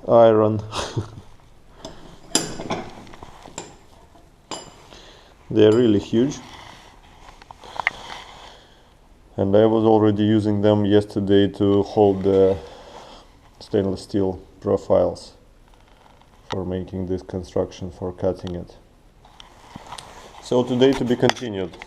iron. They're really huge, and I was already using them yesterday to hold the stainless steel profiles for making this construction, for cutting it. So today to be continued.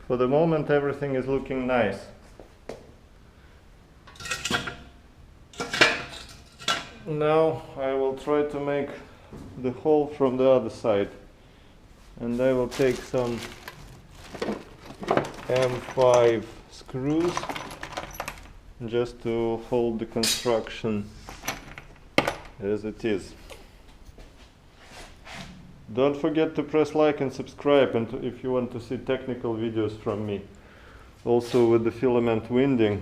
For the moment everything is looking nice. Now I will try to make the hole from the other side, and I will take some M5 screws just to hold the construction as it is. Don't forget to press like and subscribe, and if you want to see technical videos from me. Also with the filament winding.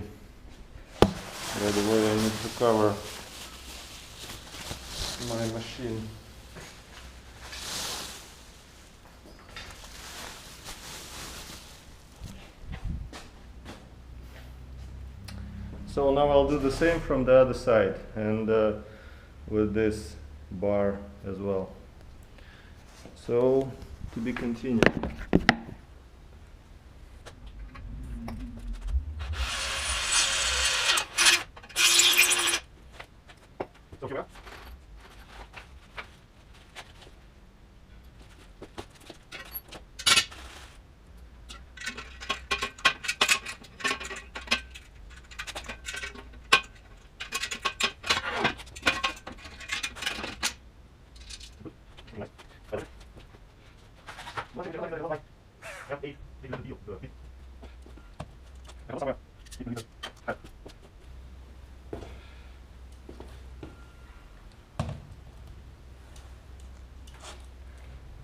By the way, I need to cover my machine. So now I'll do the same from the other side, and with this bar as well. So, to be continued.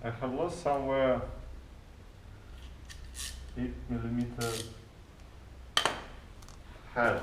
I have lost somewhere 8mm head.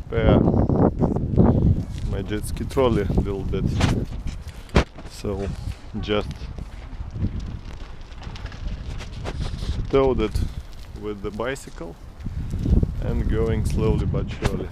repair my jet ski trolley a little bit, so just towed it with the bicycle and going slowly but surely.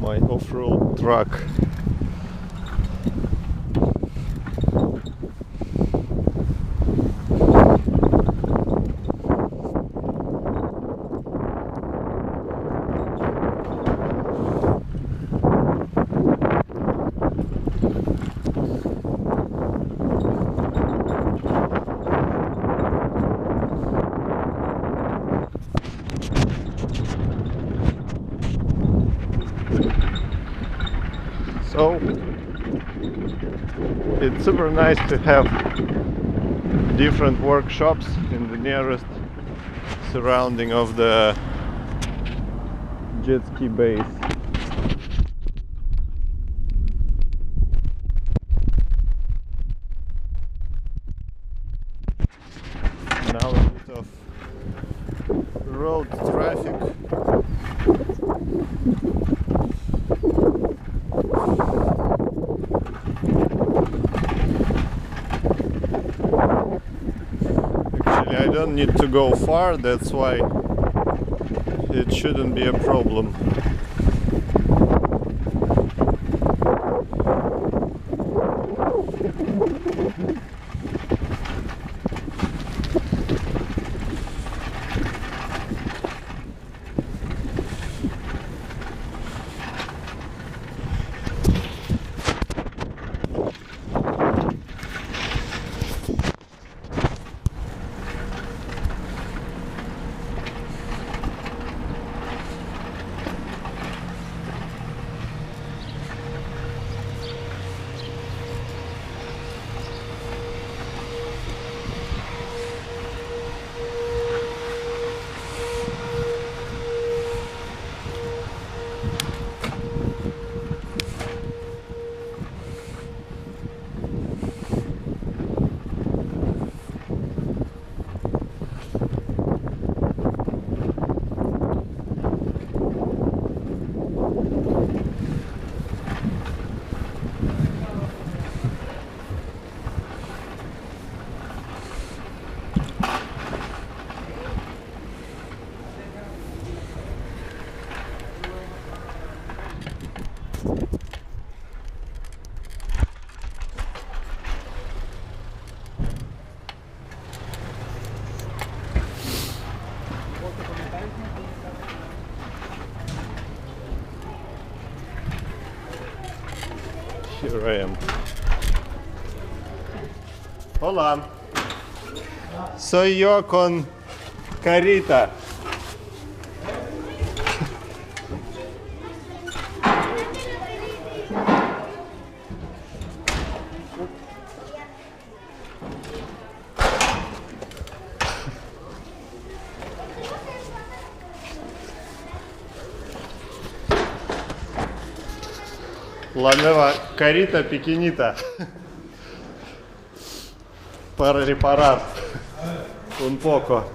My off-road truck. So it's super nice to have different workshops in the nearest surrounding of the jet ski base. Now a bit of road traffic. Actually, I don't need to go far, that's why it shouldn't be a problem. Here I am. Hola. Soy yo con Carita. La nueva carita pequeñita para reparar un poco.